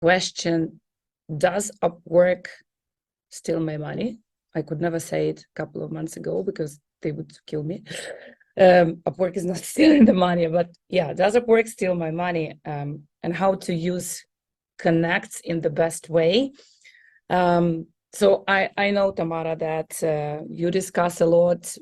question, does Upwork steal my money? I could never say it a couple of months ago because they would kill me. Upwork is not stealing the money, but yeah, does Upwork steal my money? And how to use Connects in the best way. So I know, Tamara, that you discuss a lot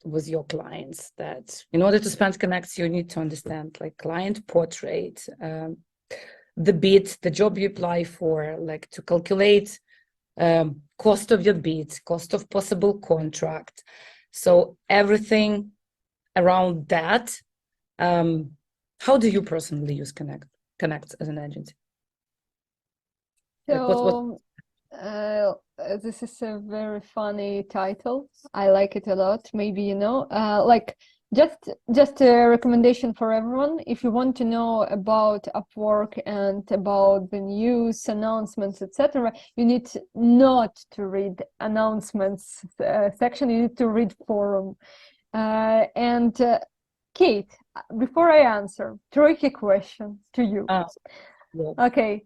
with your clients that in order to spend Connects, you need to understand like client portrait, the bid, the job you apply for, like to calculate cost of your bid, cost of possible contract. So everything around that. How do you personally use Connects as an agency? So this is a very funny title. I like it a lot. Maybe you know, like just a recommendation for everyone. If you want to know about Upwork and about the news, announcements, etc., you need not to read announcements section. You need to read forum. Kate, before I answer, tricky question to you. Yes. Okay.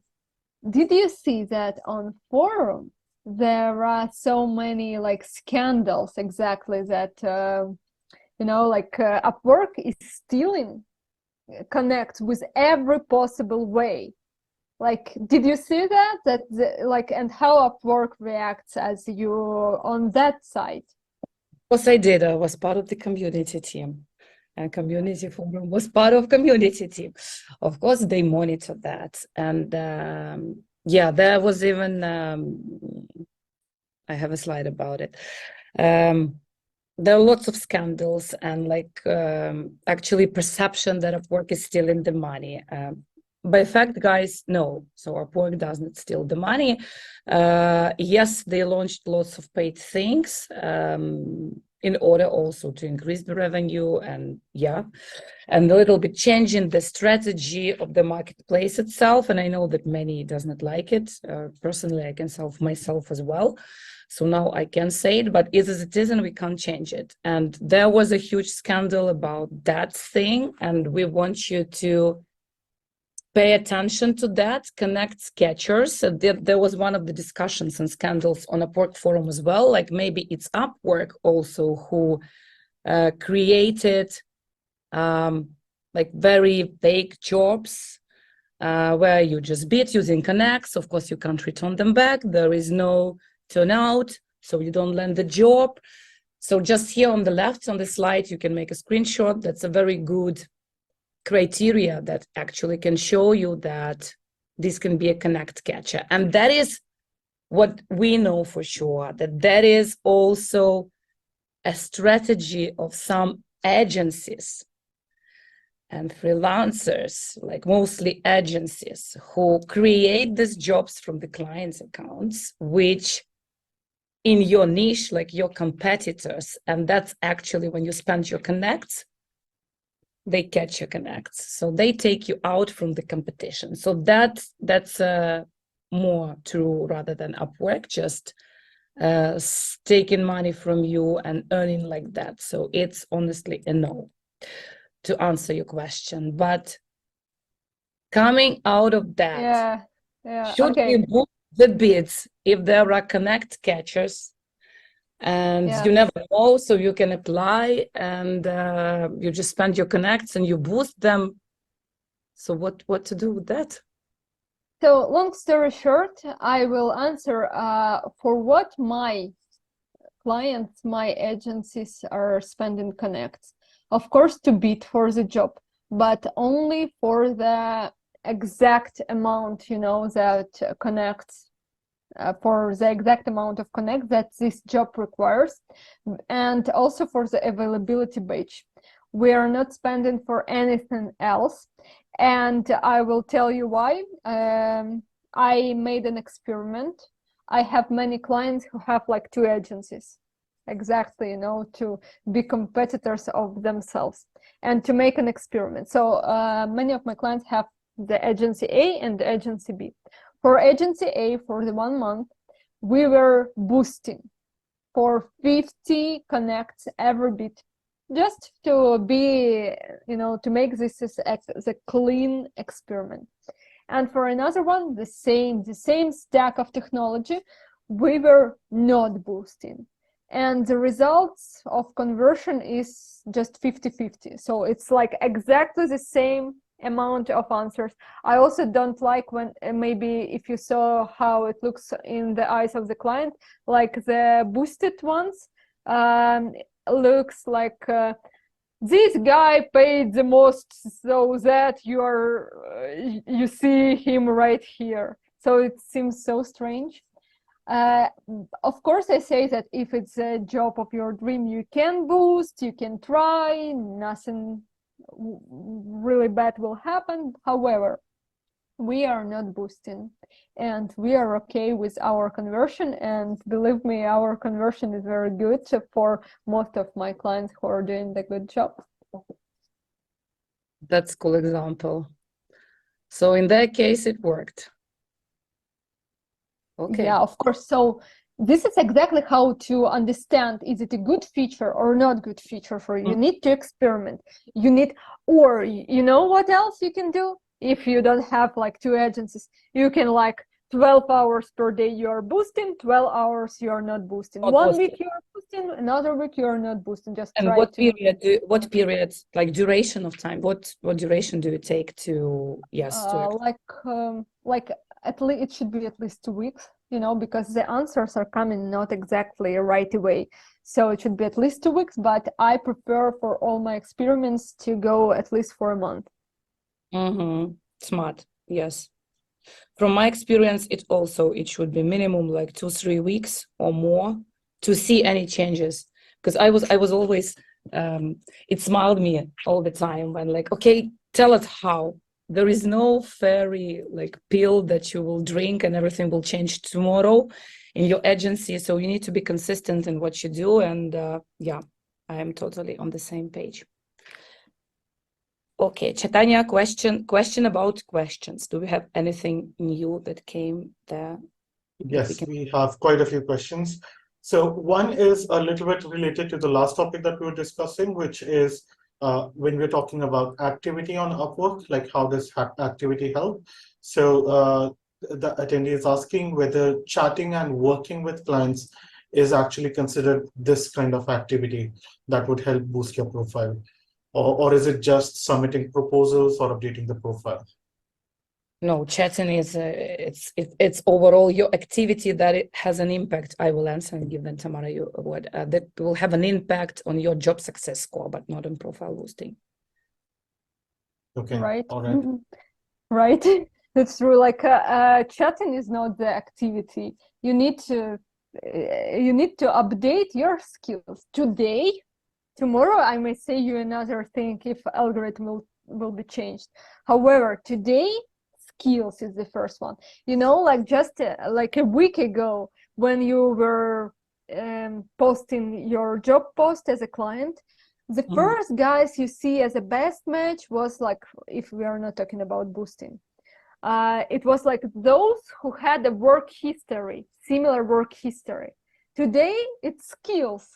Did you see that on forum there are so many like scandals exactly that you know, like Upwork is stealing Connect with every possible way? Like, did you see that like, and how Upwork reacts as you on that side? Of course I did. I was part of the community team, and community forum was part of community team. Of course, they monitor that. And yeah, there was even, I have a slide about it. There are lots of scandals and like actually perception that Upwork is stealing the money. By fact, guys, no. So Upwork does not steal the money. Yes, they launched lots of paid things in order also to increase the revenue and and a little bit changing the strategy of the marketplace itself. And I know that many does not like it. Personally, I can solve myself as well. So now I can say it, but it is it is, and we can't change it. And there was a huge scandal about that thing, and we want you to pay attention to that. Connect catchers. There was one of the discussions and scandals on Upwork forum as well. Like maybe it's Upwork also who created like very vague jobs where you just bid using Connects. Of course, you can't return them back. There is no turnout, so you don't land the job. So just here on the left on the slide, you can make a screenshot. That's a very good criteria that actually can show you that this can be a Connect catcher. And that is what we know for sure, that is also a strategy of some agencies and freelancers, like mostly agencies, who create these jobs from the client's accounts, which in your niche, like your competitors, and that's actually when you spend your Connects, they catch your Connects. So they take you out from the competition. So that's more true rather than Upwork, just taking money from you and earning like that. So it's honestly a no to answer your question. But coming out of that, should we book the bids if there are Connect catchers? And you never know, so you can apply and you just spend your Connects and you boost them. So what to do with that? So long story short, I will answer for what my clients, my agencies are spending Connects. Of course, to bid for the job, but only for the exact amount, you know, that Connects, for the exact amount of Connect that this job requires, and also for the availability badge. We are not spending for anything else, and I will tell you why. I made an experiment. I have many clients who have like 2 agencies, exactly, you know, to be competitors of themselves and to make an experiment. So many of my clients have the agency A and the agency B. For agency A, for the 1 month, we were boosting for 50 Connects every bit, just to be, you know, to make this as a clean experiment. And for another one, the same stack of technology, we were not boosting. And the results of conversion is just 50-50. So it's like exactly the same amount of answers. I also don't like when maybe if you saw how it looks in the eyes of the client, like the boosted ones looks like this guy paid the most, so that you see him right here. So it seems so strange. Of course, I say that if it's a job of your dream, you can boost, you can try, nothing really bad will happen. However, we are not boosting and we are okay with our conversion, and believe me, our conversion is very good for most of my clients who are doing the good job. That's a cool example. So in that case, it worked. Okay. Yeah, of course. So this is exactly how to understand, is it a good feature or not good feature for you? You need to experiment. You need, or you know what else you can do? If you don't have like 2 agencies, you can like 12 hours per day you are boosting, 12 hours you are not boosting. One week you are boosting, another week you are not boosting. Just and try what to... period, what periods, like duration of time, what duration do you take to, like at least it should be at least 2 weeks, you know, because the answers are coming not exactly right away. So it should be at least 2 weeks, but I prefer for all my experiments to go at least for a month. Smart, yes. From my experience, it should be minimum like 2-3 weeks or more to see any changes. Because I was always, it smiled me all the time when like, okay, tell us how. There is no fairy like pill that you will drink and everything will change tomorrow in your agency. So you need to be consistent in what you do. And yeah, I am totally on the same page. Okay, Chaitanya, question about questions. Do we have anything new that came there? Yes, we have quite a few questions. So one is a little bit related to the last topic that we were discussing, which is when we're talking about activity on Upwork, like how does activity help? So the attendee is asking whether chatting and working with clients is actually considered this kind of activity that would help boost your profile. Or is it just submitting proposals or updating the profile? No, chatting is it's overall your activity that it has an impact. I will answer and give then Tamara you a word that will have an impact on your job success score, but not on profile boosting. Okay, right. all right. Right. That's true. Like chatting is not the activity. You need to update your skills today. Tomorrow I may say you another thing if algorithm will be changed. However, today skills is the first one. You know, like just like a week ago when you were posting your job post as a client, the first guys you see as a best match was like, if we are not talking about boosting, it was like those who had a work history, similar work history. Today it's skills.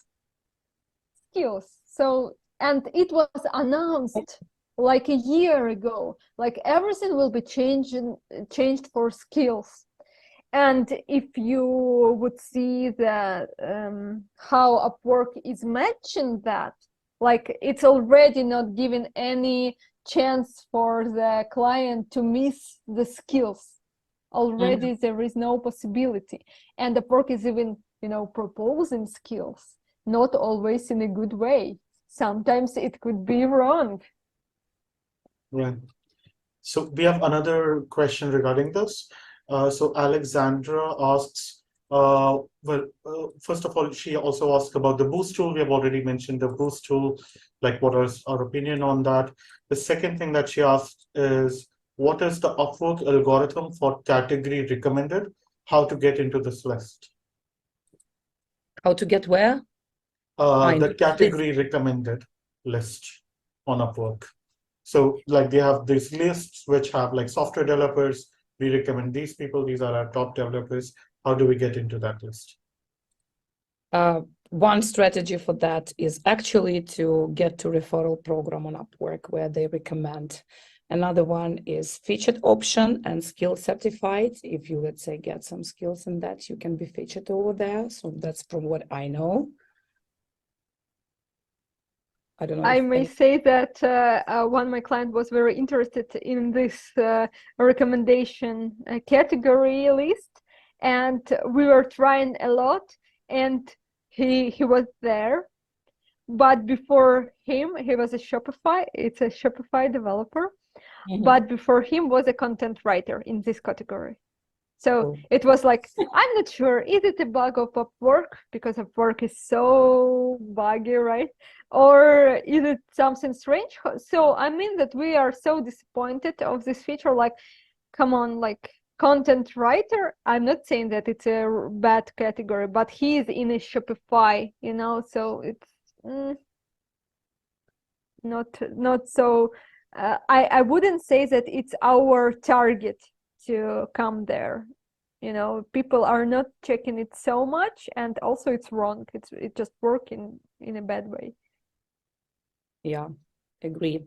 So, and it was announced like a year ago, like everything will be changed for skills. And if you would see that how Upwork is matching that, like it's already not giving any chance for the client to miss the skills. Already there is no possibility. And Upwork is even, you know, proposing skills, not always in a good way. Sometimes it could be wrong. Right. So we have another question regarding this. So Alexandra asks, first of all, she also asked about the boost tool. We have already mentioned the boost tool, like what is our opinion on that? The second thing that she asked is, what is the Upwork algorithm for category recommended? How to get into this list? How to get where? The category recommended list on Upwork. So like they have these lists which have like software developers. We recommend these people. These are our top developers. How do we get into that list? One strategy for that is actually to get to referral program on Upwork where they recommend Another one is featured option and skill certified. If you, let's say, get some skills in that, you can be featured over there. So that's from what I know. I don't know. I if may any- say that one my client was very interested in this recommendation category list, and we were trying a lot, and he was there. But before him, he was a Shopify. It's a Shopify developer. Mhm. But before him was a content writer in this category. So Oh. it was like, I'm not sure, is it a bug of Upwork? Because Upwork is so buggy, right? Or is it something strange? So I mean that we are so disappointed of this feature. Like, come on, like content writer. I'm not saying that it's a bad category, but he is in a Shopify, you know, so it's not so. I wouldn't say that it's our target to come there. You know, people are not checking it so much, and also it's wrong. It's just working in a bad way. Yeah, agree.